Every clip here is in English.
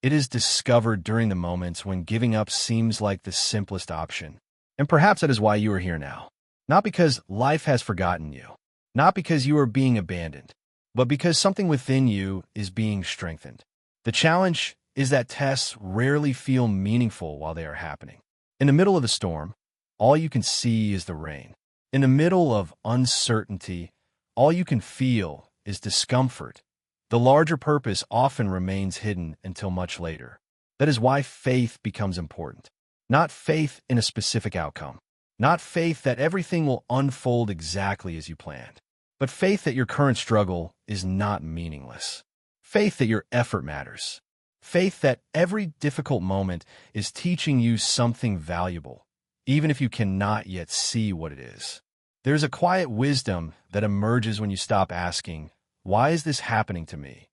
It is discovered during the moments when giving up seems like the simplest option. And perhaps that is why you are here now. Not because life has forgotten you, not because you are being abandoned, but because something within you is being strengthened. The challenge is that tests rarely feel meaningful while they are happening. In the middle of the storm, all you can see is the rain. In the middle of uncertainty, all you can feel is discomfort. The larger purpose often remains hidden until much later. That is why faith becomes important. Not faith in a specific outcome. Not faith that everything will unfold exactly as you planned. But faith that your current struggle is not meaningless. Faith that your effort matters. Faith that every difficult moment is teaching you something valuable, even if you cannot yet see what it is. There's a quiet wisdom that emerges when you stop asking, "Why is this happening to me?"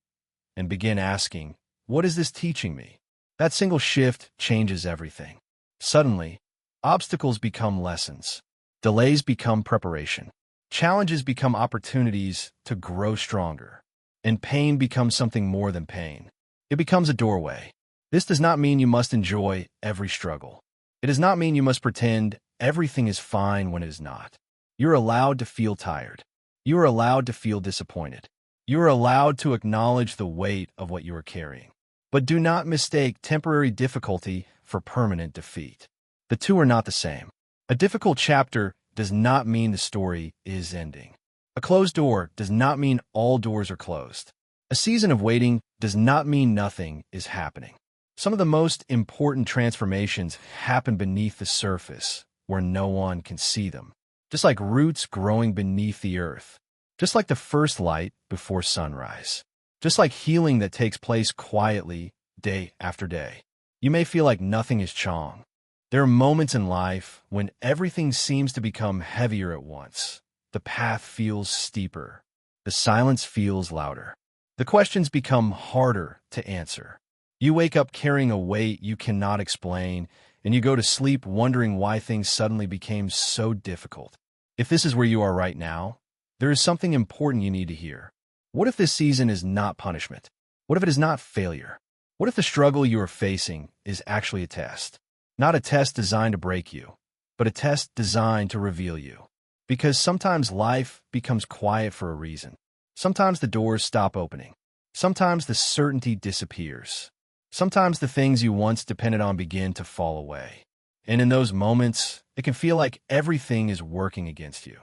and begin asking, "What is this teaching me?" That single shift changes everything. Suddenly, obstacles become lessons. Delays become preparation. Challenges become opportunities to grow stronger. And pain becomes something more than pain. It becomes a doorway. This does not mean you must enjoy every struggle. It does not mean you must pretend everything is fine when it is not. You're allowed to feel tired. You are allowed to feel disappointed. You are allowed to acknowledge the weight of what you are carrying. But do not mistake temporary difficulty for permanent defeat. The two are not the same. A difficult chapter does not mean the story is ending. A closed door does not mean all doors are closed. A season of waiting does not mean nothing is happening. Some of the most important transformations happen beneath the surface, where no one can see them. Just like roots growing beneath the earth. Just like the first light before sunrise. Just like healing that takes place quietly, day after day. You may feel like nothing is chong. There are moments in life when everything seems to become heavier at once. The path feels steeper. The silence feels louder. The questions become harder to answer. You wake up carrying a weight you cannot explain, and you go to sleep wondering why things suddenly became so difficult. If this is where you are right now, there is something important you need to hear. What if this season is not punishment? What if it is not failure? What if the struggle you are facing is actually a test? Not a test designed to break you, but a test designed to reveal you. Because sometimes life becomes quiet for a reason. Sometimes the doors stop opening. Sometimes the certainty disappears. Sometimes the things you once depended on begin to fall away. And in those moments, it can feel like everything is working against you.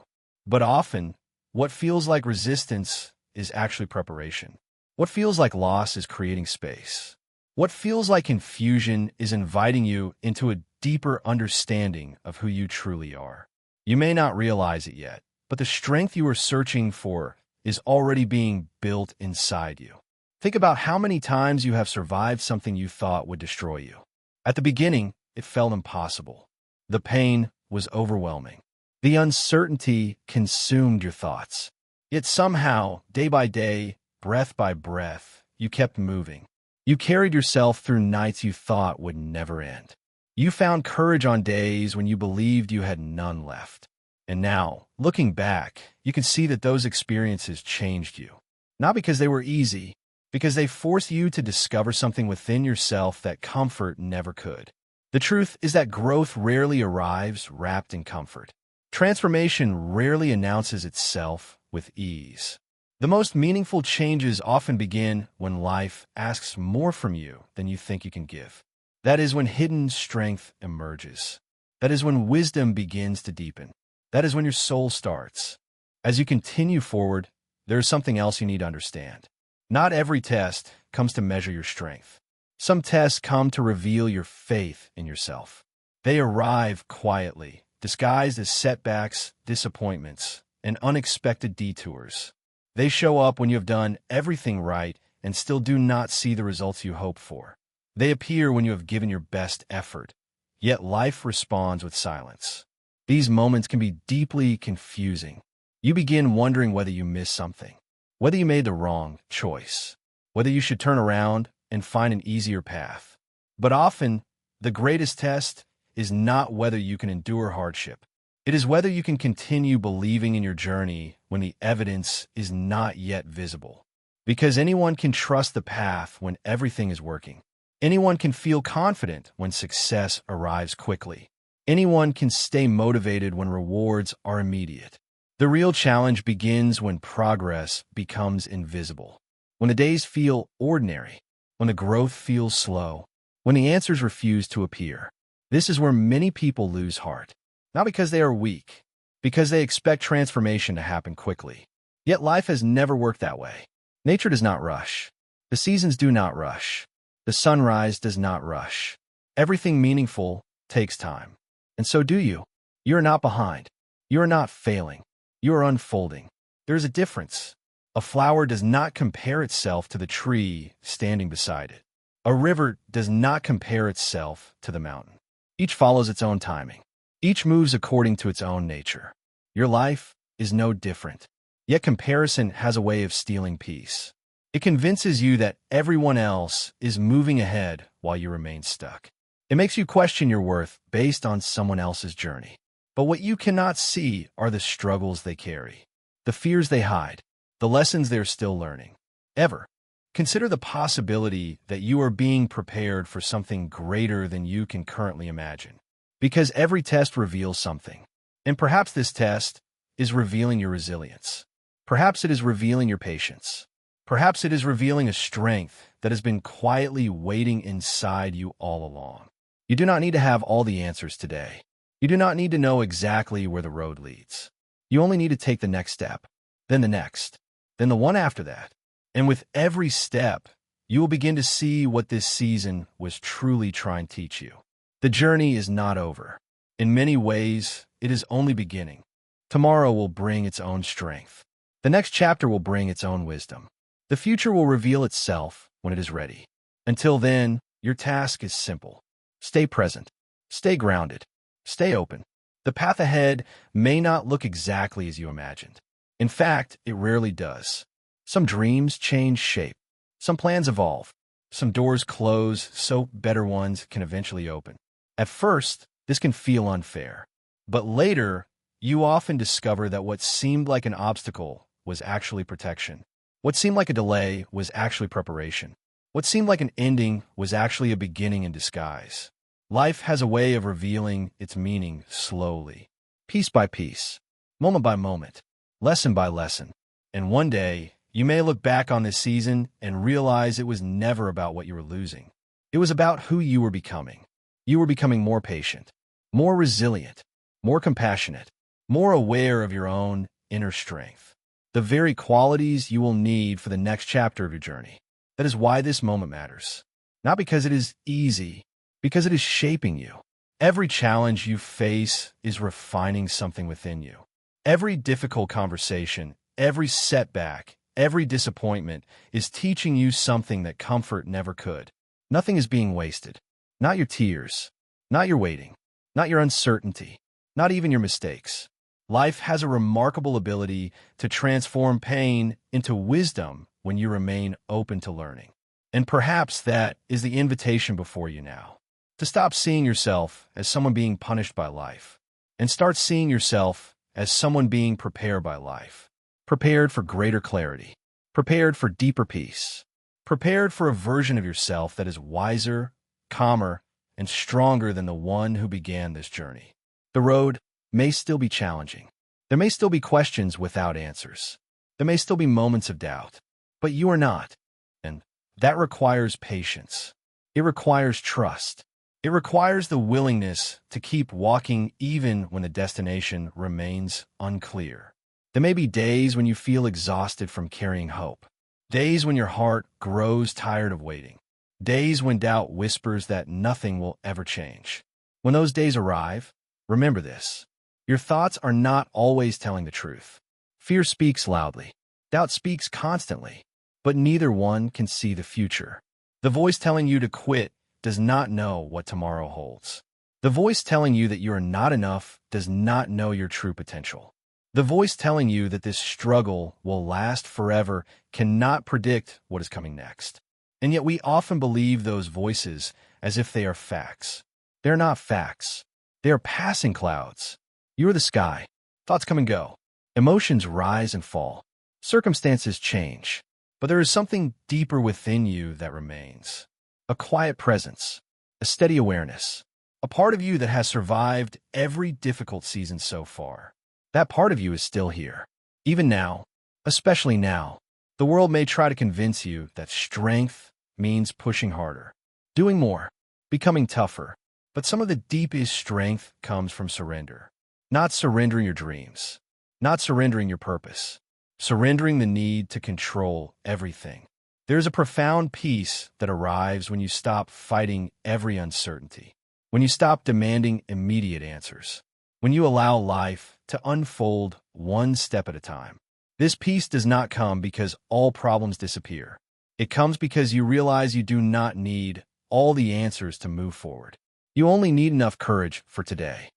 But often, what feels like resistance is actually preparation. What feels like loss is creating space. What feels like confusion is inviting you into a deeper understanding of who you truly are. You may not realize it yet, but the strength you are searching for is already being built inside you. Think about how many times you have survived something you thought would destroy you. At the beginning, it felt impossible. The pain was overwhelming. The uncertainty consumed your thoughts. Yet somehow, day by day, breath by breath, you kept moving. You carried yourself through nights you thought would never end. You found courage on days when you believed you had none left. And now, looking back, you can see that those experiences changed you. Not because they were easy, because they forced you to discover something within yourself that comfort never could. The truth is that growth rarely arrives wrapped in comfort. Transformation rarely announces itself with ease. The most meaningful changes often begin when life asks more from you than you think you can give. That is when hidden strength emerges. That is when wisdom begins to deepen. That is when your soul starts. As you continue forward, there is something else you need to understand. Not every test comes to measure your strength. Some tests come to reveal your faith in yourself. They arrive quietly, disguised as setbacks, disappointments, and unexpected detours. They show up when you have done everything right and still do not see the results you hoped for. They appear when you have given your best effort, yet life responds with silence. These moments can be deeply confusing. You begin wondering whether you missed something, whether you made the wrong choice, whether you should turn around and find an easier path. But often, the greatest test is not whether you can endure hardship. It is whether you can continue believing in your journey when the evidence is not yet visible. Because anyone can trust the path when everything is working. Anyone can feel confident when success arrives quickly. Anyone can stay motivated when rewards are immediate. The real challenge begins when progress becomes invisible. When the days feel ordinary, when the growth feels slow, when the answers refuse to appear. This is where many people lose heart. Not because they are weak, because they expect transformation to happen quickly. Yet life has never worked that way. Nature does not rush. The seasons do not rush. The sunrise does not rush. Everything meaningful takes time. And so do you. You are not behind. You are not failing. You are unfolding. There is a difference. A flower does not compare itself to the tree standing beside it. A river does not compare itself to the mountain. Each follows its own timing. Each moves according to its own nature. Your life is no different. Yet comparison has a way of stealing peace. It convinces you that everyone else is moving ahead while you remain stuck. It makes you question your worth based on someone else's journey. But what you cannot see are the struggles they carry, the fears they hide, the lessons they're still learning. Ever consider the possibility that you are being prepared for something greater than you can currently imagine. Because every test reveals something. And perhaps this test is revealing your resilience. Perhaps it is revealing your patience. Perhaps it is revealing a strength that has been quietly waiting inside you all along. You do not need to have all the answers today. You do not need to know exactly where the road leads. You only need to take the next step, then the next, then the one after that. And with every step, you will begin to see what this season was truly trying to teach you. The journey is not over. In many ways, it is only beginning. Tomorrow will bring its own strength. The next chapter will bring its own wisdom. The future will reveal itself when it is ready. Until then, your task is simple. Stay present. Stay grounded. Stay open. The path ahead may not look exactly as you imagined. In fact, it rarely does. Some dreams change shape. Some plans evolve. Some doors close so better ones can eventually open. At first, this can feel unfair. But later, you often discover that what seemed like an obstacle was actually protection. What seemed like a delay was actually preparation. What seemed like an ending was actually a beginning in disguise. Life has a way of revealing its meaning slowly, piece by piece, moment by moment, lesson by lesson. And one day, you may look back on this season and realize it was never about what you were losing. It was about who you were becoming. You were becoming more patient, more resilient, more compassionate, more aware of your own inner strength. The very qualities you will need for the next chapter of your journey. That is why this moment matters. Not because it is easy, because it is shaping you. Every challenge you face is refining something within you. Every difficult conversation, every setback, every disappointment is teaching you something that comfort never could. Nothing is being wasted. Not your tears, not your waiting, not your uncertainty, not even your mistakes. Life has a remarkable ability to transform pain into wisdom when you remain open to learning. And perhaps that is the invitation before you now. To stop seeing yourself as someone being punished by life, and start seeing yourself as someone being prepared by life. Prepared for greater clarity. Prepared for deeper peace. Prepared for a version of yourself that is wiser, calmer, and stronger than the one who began this journey. The road may still be challenging. There may still be questions without answers. There may still be moments of doubt. But you are not. And that requires patience. It requires trust. It requires the willingness to keep walking even when the destination remains unclear. There may be days when you feel exhausted from carrying hope. Days when your heart grows tired of waiting. Days when doubt whispers that nothing will ever change. When those days arrive, remember this. Your thoughts are not always telling the truth. Fear speaks loudly. Doubt speaks constantly. But neither one can see the future. The voice telling you to quit does not know what tomorrow holds. The voice telling you that you are not enough does not know your true potential. The voice telling you that this struggle will last forever cannot predict what is coming next. And yet we often believe those voices as if they are facts. They are not facts. They are passing clouds. You are the sky. Thoughts come and go. Emotions rise and fall. Circumstances change. But there is something deeper within you that remains. a quiet presence, a steady awareness, a part of you that has survived every difficult season so far. That part of you is still here. Even now, especially now, the world may try to convince you that strength means pushing harder, doing more, becoming tougher. But some of the deepest strength comes from surrender. Not surrendering your dreams, not surrendering your purpose, surrendering the need to control everything. There's a profound peace that arrives when you stop fighting every uncertainty, when you stop demanding immediate answers, when you allow life to unfold one step at a time. This peace does not come because all problems disappear. It comes because you realize you do not need all the answers to move forward. You only need enough courage for today.